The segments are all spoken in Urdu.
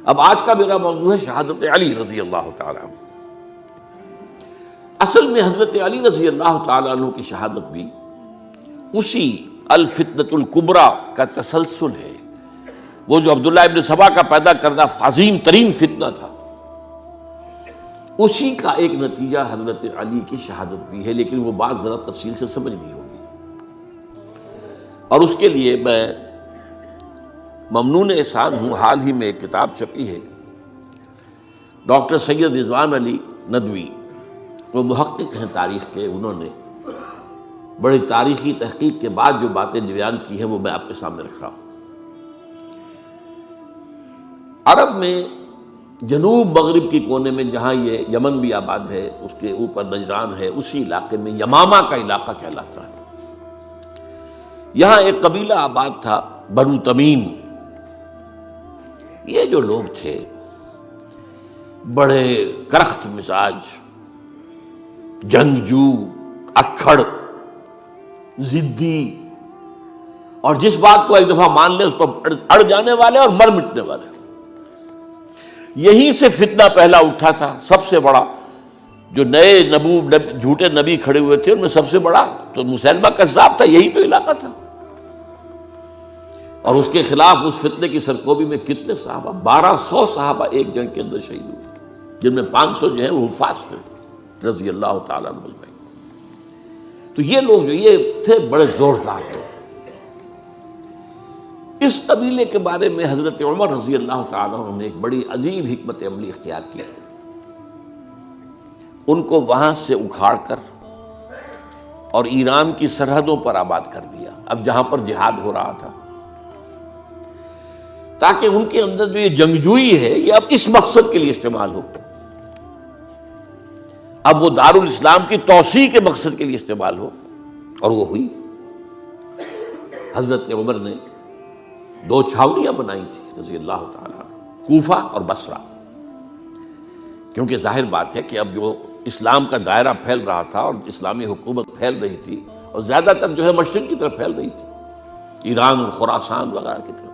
اب آج کا میرا موضوع ہے شہادت علی رضی اللہ تعالیٰ عنہ۔ اصل میں حضرت علی رضی اللہ تعالیٰ عنہ کی شہادت بھی اسی الفتنۃ الکبریٰ کا تسلسل ہے۔ وہ جو عبداللہ ابن سبا کا پیدا کردہ عظیم ترین فتنہ تھا، اسی کا ایک نتیجہ حضرت علی کی شہادت بھی ہے، لیکن وہ بات ذرا تفصیل سے سمجھنی ہوگی، اور اس کے لیے میں ممنون احسان ہوں۔ حال ہی میں ایک کتاب چھپی ہے، ڈاکٹر سید رضوان علی ندوی، وہ محقق ہیں تاریخ کے، انہوں نے بڑی تاریخی تحقیق کے بعد جو باتیں بیان کی ہیں وہ میں آپ کے سامنے رکھ رہا ہوں۔ عرب میں جنوب مغرب کی کونے میں، جہاں یہ یمن بھی آباد ہے، اس کے اوپر نجران ہے، اسی علاقے میں یمامہ کا علاقہ کہلاتا ہے۔ یہاں ایک قبیلہ آباد تھا، بنو تمیم۔ یہ جو لوگ تھے بڑے کرخت مزاج، جنگجو، اکھڑ، ضدی، اور جس بات کو ایک دفعہ مان لے اس پر اڑ جانے والے اور مر مٹنے والے۔ یہیں سے فتنہ پہلا اٹھا تھا، سب سے بڑا جو نئے جھوٹے نبی کھڑے ہوئے تھے ان میں سب سے بڑا تو مسیلمہ کذاب تھا، یہی تو علاقہ تھا، اور اس کے خلاف اس فتنے کی سرکوبی میں کتنے صحابہ، 1200 صحابہ ایک جنگ کے اندر شہید ہوئے، جن میں 500 جو ہیں وہ حفاظ تھے رضی اللہ تعالیٰ عنہ اجمعین۔ تو یہ لوگ جو یہ تھے بڑے زوردار تھے۔ اس قبیلے کے بارے میں حضرت عمر رضی اللہ تعالیٰ عنہ نے ایک بڑی عجیب حکمت عملی اختیار کی، ان کو وہاں سے اکھاڑ کر اور ایران کی سرحدوں پر آباد کر دیا، اب جہاں پر جہاد ہو رہا تھا، تاکہ ان کے اندر جو یہ جنگجوئی ہے یہ اب اس مقصد کے لیے استعمال ہو، اب وہ دارالاسلام کی توسیع کے مقصد کے لیے استعمال ہو، اور وہ ہوئی۔ حضرت عمر نے 2 چھاؤنیاں بنائی تھی رضی اللہ تعالیٰ عنہ، کوفہ اور بصرہ، کیونکہ ظاہر بات ہے کہ اب جو اسلام کا دائرہ پھیل رہا تھا اور اسلامی حکومت پھیل رہی تھی، اور زیادہ تر جو ہے مشرق کی طرف پھیل رہی تھی، ایران اور خراسان وغیرہ کی طرف،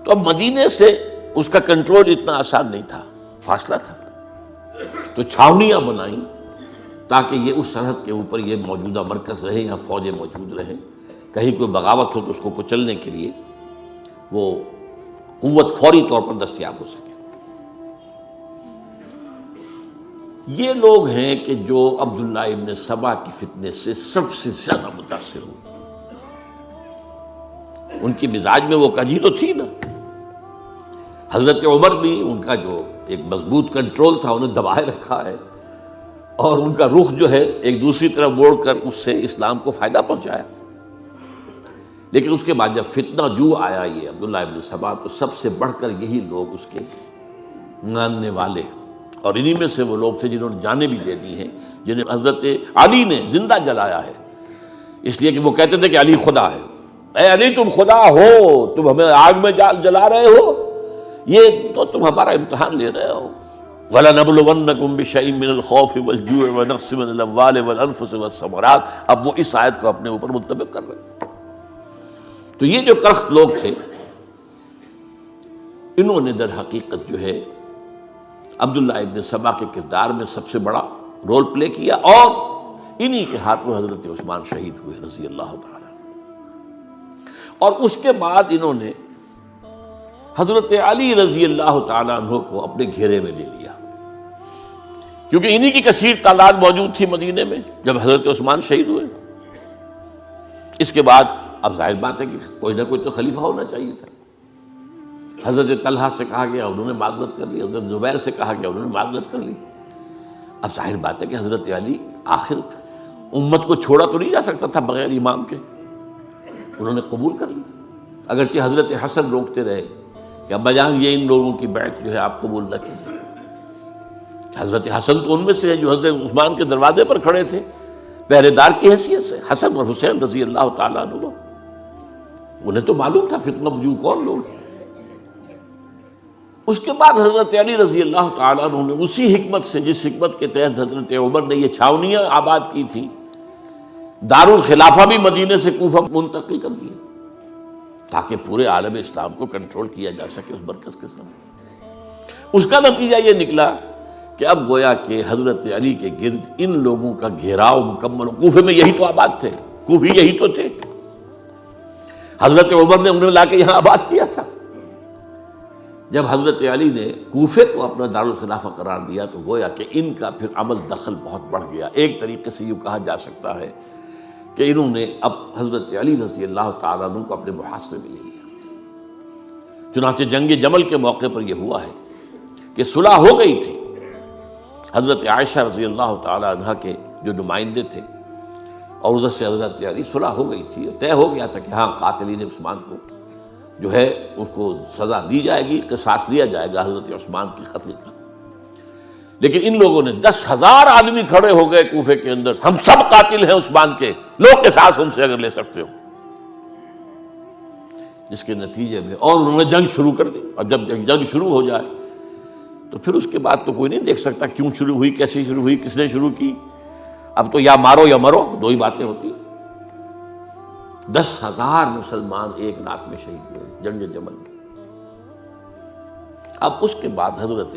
تو اب مدینے سے اس کا کنٹرول اتنا آسان نہیں تھا، فاصلہ تھا، تو چھاؤنیاں بنائیں تاکہ یہ اس سرحد کے اوپر یہ موجودہ مرکز رہے، یہاں فوجیں موجود رہیں، کہیں کوئی بغاوت ہو تو اس کو کچلنے کے لیے وہ قوت فوری طور پر دستیاب ہو سکے۔ یہ لوگ ہیں کہ جو عبداللہ ابن سبا کی فتنے سے سب سے زیادہ متاثر ہوئے۔ ان کی مزاج میں وہ کجی تو تھی نا، حضرت عمر بھی ان کا جو ایک مضبوط کنٹرول تھا انہیں دبائے رکھا ہے، اور ان کا رخ جو ہے ایک دوسری طرف موڑ کر اس سے اسلام کو فائدہ پہنچایا۔ لیکن اس کے بعد جب فتنہ جو آیا یہ عبداللہ ابن سبا، تو سب سے بڑھ کر یہی لوگ اس کے ماننے والے، اور انہی میں سے وہ لوگ تھے جنہوں نے جانیں بھی دے دی ہیں، جنہیں حضرت علی نے زندہ جلایا ہے، اس لیے کہ وہ کہتے تھے کہ علی خدا ہے۔ اے علی تم خدا ہو، تم ہمیں آگ میں جلا رہے ہو، یہ تو تم ہمارا امتحان لے رہے ہو۔ وَلَنَبْلُوَنَّكُمْ بِشَيْءٍ مِّنَ الْخَوْفِ وَالْجُوعِ وَنَقْصٍ مِّنَ الْأَمْوَالِ وَالْأَنفُسِ وَالثَّمَرَاتِ، اب وہ اس آیت کو اپنے اوپر منطبق کر رہے ہیں۔ تو یہ جو کرخت لوگ تھے، انہوں نے در حقیقت جو ہے عبداللہ ابن سبا کے کردار میں سب سے بڑا رول پلے کیا، اور انہی کے ہاتھوں حضرت عثمان شہید ہوئے رضی اللہ تعالیٰ۔ اور اس کے بعد انہوں نے حضرت علی رضی اللہ تعالیٰ عنہ کو اپنے گھیرے میں لے لیا، کیونکہ انہی کی کثیر تعداد موجود تھی مدینے میں جب حضرت عثمان شہید ہوئے۔ اس کے بعد اب ظاہر بات ہے کہ کوئی نہ کوئی تو خلیفہ ہونا چاہیے تھا۔ حضرت طلحہ سے کہا گیا، انہوں نے معذرت کر لی، حضرت زبیر سے کہا گیا، انہوں نے معذرت کر لی۔ اب ظاہر بات ہے کہ حضرت علی آخر امت کو چھوڑا تو نہیں جا سکتا تھا بغیر امام کے، انہوں نے قبول کر لی، اگرچہ حضرت حسن روکتے رہے کہ ابا جان یہ ان لوگوں کی بیعت جو ہے آپ قبول نہ کیجیے۔ حضرت حسن تو ان میں سے ہیں جو حضرت عثمان کے دروازے پر کھڑے تھے پہرے دار کی حیثیت سے، حسن اور حسین رضی اللہ تعالیٰ عنہ، انہیں تو معلوم تھا فتنہ جو کون لوگ ہیں۔ اس کے بعد حضرت علی رضی اللہ تعالیٰ عنہ نے اسی حکمت سے، جس حکمت کے تحت حضرت عمر نے یہ چھاونیاں آباد کی تھی، دارالخلافہ بھی مدینے سے کوفہ منتقل کر دیا، تاکہ پورے عالم اسلام کو کنٹرول کیا جا سکے اس مرکز کے ساتھ۔ اس کا نتیجہ یہ نکلا کہ اب گویا کہ حضرت علی کے گرد ان لوگوں کا گھیراؤ مکمل، کوفے میں یہی تو آباد تھے، کوفی یہی تو تھے، حضرت عمر نے انہیں لا کے یہاں آباد کیا تھا۔ جب حضرت علی نے کوفے کو اپنا دارالخلافہ قرار دیا تو گویا کہ ان کا پھر عمل دخل بہت بڑھ گیا۔ ایک طریقے سے یہ کہا جا سکتا ہے کہ انہوں نے اب حضرت علی رضی اللہ تعالیٰ عنہ کو اپنے محاصرے میں لے لیا۔ چنانچہ جنگ جمل کے موقع پر یہ ہوا ہے کہ صلح ہو گئی تھی، حضرت عائشہ رضی اللہ تعالیٰ عنہ کے جو نمائندے تھے اور ادھر سے حضرت علی، صلح ہو گئی تھی، طے ہو گیا تھا کہ ہاں قاتلین عثمان کو جو ہے ان کو سزا دی جائے گی، قصاص لیا جائے گا حضرت عثمان کی قتل کا۔ لیکن ان لوگوں نے 10,000 آدمی کھڑے ہو گئے کوفے کے اندر، ہم سب قاتل ہیں عثمان کے، لوگ قصاص ہم سے اگر لے سکتے ہو، جس کے نتیجے میں اور انہوں نے جنگ شروع کر دی۔ اور جب جنگ شروع ہو جائے تو پھر اس کے بعد تو کوئی نہیں دیکھ سکتا کیوں شروع ہوئی، کیسے شروع ہوئی، کس نے شروع کی۔ اب تو یا مارو یا مرو، دو ہی باتیں ہوتی۔ 10,000 مسلمان ایک رات میں شہید ہوئے جنگ جمل میں۔ اب اس کے بعد حضرت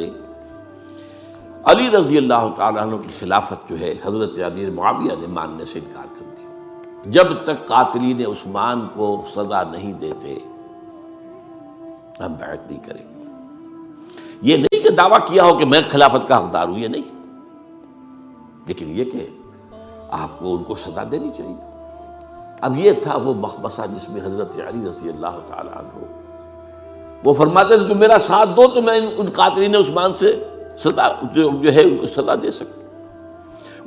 علی رضی اللہ تعالیٰ عنہ کی خلافت جو ہے حضرت امیر معاویہ نے ماننے سے انکار کر دیا۔ جب تک قاتلین عثمان کو سزا نہیں دیتے ہم بیعت نہیں کریں گے۔ یہ نہیں کہ دعویٰ کیا ہو کہ میں خلافت کا حقدار ہوں، یہ نہیں، لیکن یہ کہ آپ کو ان کو سزا دینی چاہیے۔ اب یہ تھا وہ مخمصہ جس میں حضرت علی رضی اللہ تعالیٰ عنہ وہ فرماتے تھے کہ میرا ساتھ دو تو میں ان قاتلین عثمان سے سزا جو ہے ان کو سزا دے سکوں۔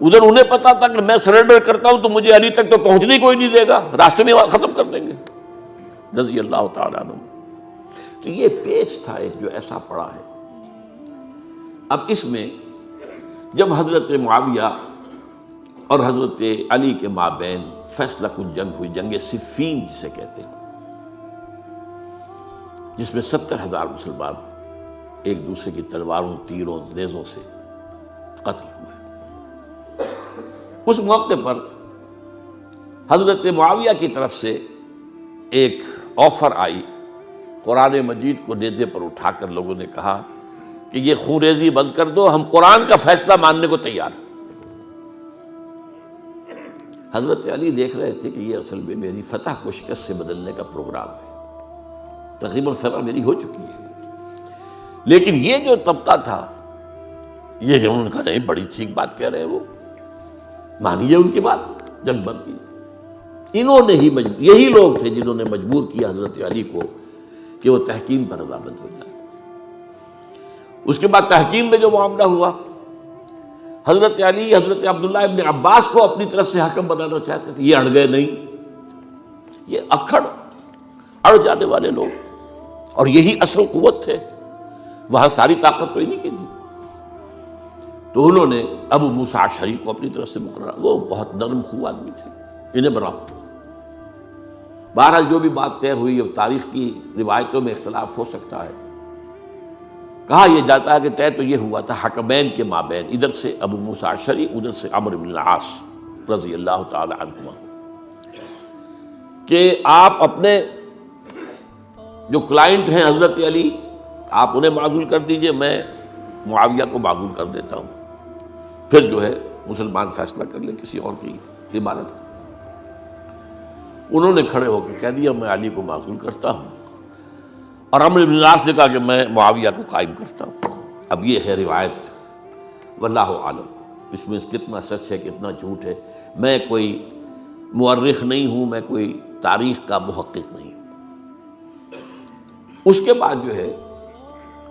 ادھر انہیں پتا تھا کہ میں سرنڈر کرتا ہوں تو مجھے علی تک تو پہنچنے کوئی نہیں دے گا، راستے میں ختم کر دیں گے رضی اللہ تعالیٰ عنہ۔ تو یہ پیچ تھا ایک جو ایسا پڑا ہے۔ اب اس میں جب حضرت معاویہ اور حضرت علی کے مابین فیصلہ کن جنگ ہوئی، جنگ صفین جسے کہتے ہیں، جس میں 70,000 مسلمان ایک دوسرے کی تلواروں، تیروں، نیزوں سے قتل ہوئے۔ اس موقع پر حضرت معاویہ کی طرف سے ایک آفر آئی، قرآن مجید کو نیزے پر اٹھا کر لوگوں نے کہا کہ یہ خون ریزی بند کر دو، ہم قرآن کا فیصلہ ماننے کو تیار ہیں۔ حضرت علی دیکھ رہے تھے کہ یہ اصل میں میری فتح کو شکست سے بدلنے کا پروگرام ہے، تقریباً فتح میری ہو چکی ہے، لیکن یہ جو طبقہ تھا یہ انہوں نے کہا نہیں بڑی ٹھیک بات کہہ رہے ہیں، وہ مانیے ان کی بات، جنگ بند کی۔ انہوں نے ہی یہی لوگ تھے جنہوں نے مجبور کیا حضرت علی کو کہ وہ تحکیم پر رضامند ہو جائے۔ اس کے بعد تحکیم میں جو معاملہ ہوا، حضرت علی حضرت عبداللہ ابن عباس کو اپنی طرف سے حکم بنانا چاہتے تھے، یہ اڑ گئے نہیں۔ یہ اکھڑ اڑ جانے والے لوگ، اور یہی اصل قوت تھے، وہاں ساری طاقت تو انہیں کی تھی۔ تو انہوں نے ابو موسیٰ اشعری کو اپنی طرف سے مقررہ، وہ بہت نرم خو آدمی تھے، انہیں بنا۔ بہرحال جو بھی بات طے ہوئی، اب تاریخ کی روایتوں میں اختلاف ہو سکتا ہے، کہا یہ جاتا ہے کہ طے تو یہ ہوا تھا حکمین کے مابین، ادھر سے ابو موسیٰ اشعری، ادھر سے عمرو بن العاص رضی اللہ تعالی عنہما، کہ آپ اپنے جو کلائنٹ ہیں حضرت علی آپ انہیں معزول کر دیجئے، میں معاویہ کو معزول کر دیتا ہوں، پھر جو ہے مسلمان فیصلہ کر لیں کسی اور کی عبادت۔ انہوں نے کھڑے ہو کے کہہ دیا میں علی کو معزول کرتا ہوں، اور عمرو بن العاص نے کہا کہ میں معاویہ کو قائم کرتا ہوں۔ اب یہ ہے روایت، واللہ عالم اس میں کتنا سچ ہے کتنا جھوٹ ہے، میں کوئی مورخ نہیں ہوں، میں کوئی تاریخ کا محقق نہیں ہوں۔ اس کے بعد جو ہے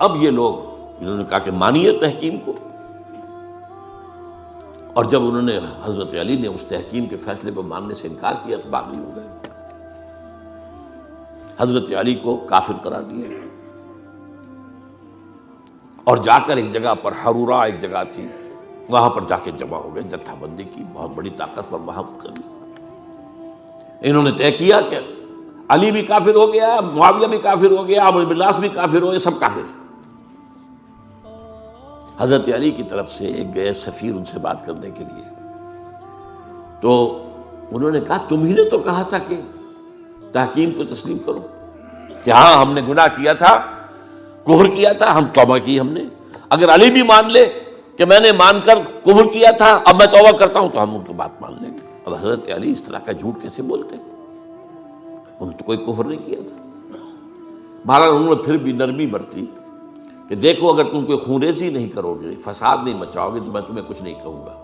اب یہ لوگ انہوں نے کہا کہ مانیے تحکیم کو، اور جب انہوں نے حضرت علی نے اس تحکیم کے فیصلے کو ماننے سے انکار کیا تو باغی ہو گئے، حضرت علی کو کافر قرار دیا، اور جا کر ایک جگہ پر حرورہ ایک جگہ تھی وہاں پر جا کے جمع ہو گئے، جتھا بندی کی بہت بڑی طاقت پر وہاں کر۔ انہوں نے طے کیا کہ علی بھی کافر ہو گیا، معاویہ بھی کافر ہو گیا، عمرو بن العاص بھی کافر ہو گئے، سب کافر ہیں۔ حضرت علی کی طرف سے ایک گئے سفیر ان سے بات کرنے کے لیے، تو انہوں نے کہا تم ہی نے تو کہا تھا کہ تحکیم کو تسلیم کرو، کہ ہاں ہم نے گناہ کیا تھا، کفر کیا تھا، ہم توبہ کی ہم نے. اگر علی بھی مان لے کہ میں نے مان کر کفر کیا تھا اب میں توبہ کرتا ہوں تو ہم ان کی بات مان لیں گے. اب حضرت علی اس طرح کا جھوٹ کیسے بولتے؟ انہوں نے تو کوئی کفر نہیں کیا تھا. بہرحال انہوں نے پھر بھی نرمی برتی کہ دیکھو اگر تم کوئی خونریزی نہیں کرو گے، فساد نہیں مچاؤ گے تو میں تمہیں کچھ نہیں کہوں گا.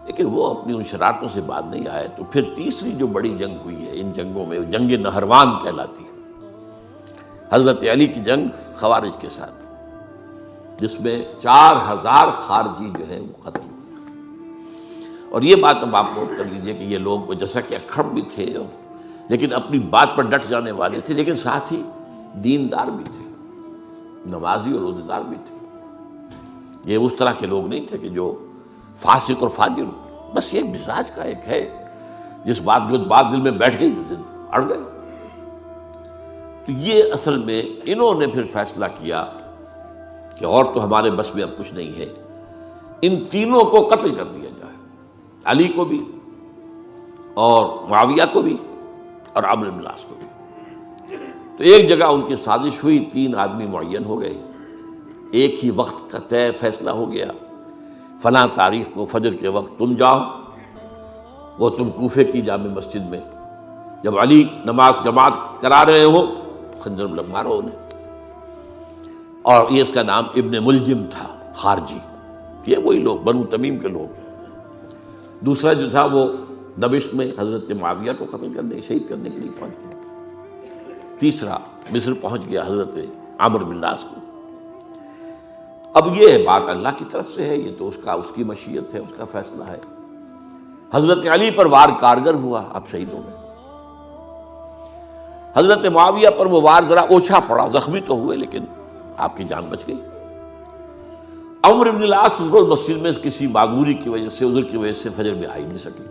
لیکن وہ اپنی ان شرارتوں سے بعد نہیں آئے. تو پھر تیسری جو بڑی جنگ ہوئی ہے ان جنگوں میں، جنگ نہروان کہلاتی ہے، حضرت علی کی جنگ خوارج کے ساتھ، جس میں 4000 خارجی جو ہیں وہ قتل ہوئے. اور یہ بات اب آپ نوٹ کر لیجئے کہ یہ لوگ جیسا کہ اکھڑ بھی تھے لیکن اپنی بات پر ڈٹ جانے والے تھے، لیکن ساتھ ہی دیندار بھی تھے، نمازی اور روزہ دار بھی تھے. یہ اس طرح کے لوگ نہیں تھے کہ جو فاسق اور فاجر ہو. بس یہ مزاج کا ایک ہے جو بات دل میں بیٹھ گئی اڑ گئے. تو یہ اصل میں انہوں نے پھر فیصلہ کیا کہ اور تو ہمارے بس میں اب کچھ نہیں ہے، ان تینوں کو قتل کر دیا جائے، علی کو بھی اور معاویہ کو بھی اور عمرو بن العاص کو بھی. تو ایک جگہ ان کی سازش ہوئی، 3 آدمی معین ہو گئے، ایک ہی وقت کا طے فیصلہ ہو گیا، فلاں تاریخ کو فجر کے وقت تم جاؤ، وہ تم کوفے کی جامع مسجد میں جب علی نماز جماعت کرا رہے ہو خنجر مارو انہیں. اور یہ اس کا نام ابن ملجم تھا، خارجی، یہ وہی لوگ بنو تمیم کے لوگ. دوسرا جو تھا وہ دمشق میں حضرت معاویہ کو قتل کرنے شہید کرنے کے لیے پہنچ گیا. تیسرا مصر پہنچ گیا حضرت عمرو بن العاص کو. اب یہ بات اللہ کی طرف سے ہے، یہ تو اس کی مشیت ہے، اس کا فیصلہ ہے. حضرت علی پر وار کارگر ہوا، اب شہید ہو گئے. حضرت معاویہ پر وہ وار ذرا اوچھا پڑا، زخمی تو ہوئے لیکن آپ کی جان بچ گئی. عمرو بن العاص اس روز مسجد میں کسی معذوری کی وجہ سے، عذر کی وجہ سے فجر میں آئی نہیں سکی،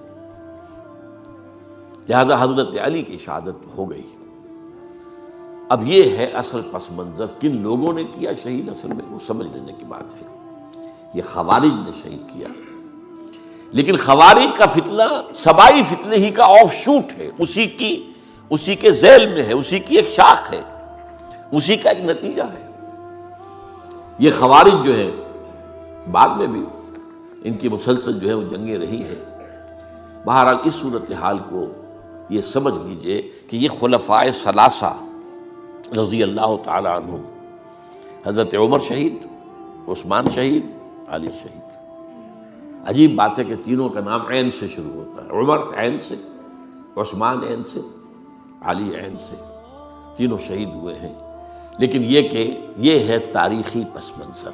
لہذا حضرت علی کی شہادت ہو گئی. اب یہ ہے اصل پس منظر، کن لوگوں نے کیا شہید اصل میں وہ سمجھ لینے کی بات ہے. یہ خوارج نے شہید کیا، لیکن خوارج کا فتنہ سبائی فتنے ہی کا آف شوٹ ہے، اسی کے ذیل میں ہے، اسی کی ایک شاخ ہے، اسی کا ایک نتیجہ ہے. یہ خوارج جو ہے بعد میں بھی ان کی مسلسل جو ہے وہ جنگیں رہی ہیں. بہرحال اس صورتحال کو یہ سمجھ لیجئے کہ یہ خلفائے ثلاثہ رضی اللہ تعالی عنہ، حضرت عمر شہید، عثمان شہید، علی شہید. عجیب بات ہے کہ تینوں کا نام عین سے شروع ہوتا ہے، عمر عین سے، عثمان عین سے، علی عین سے. تینوں شہید ہوئے ہیں. لیکن یہ کہ یہ ہے تاریخی پس منظر.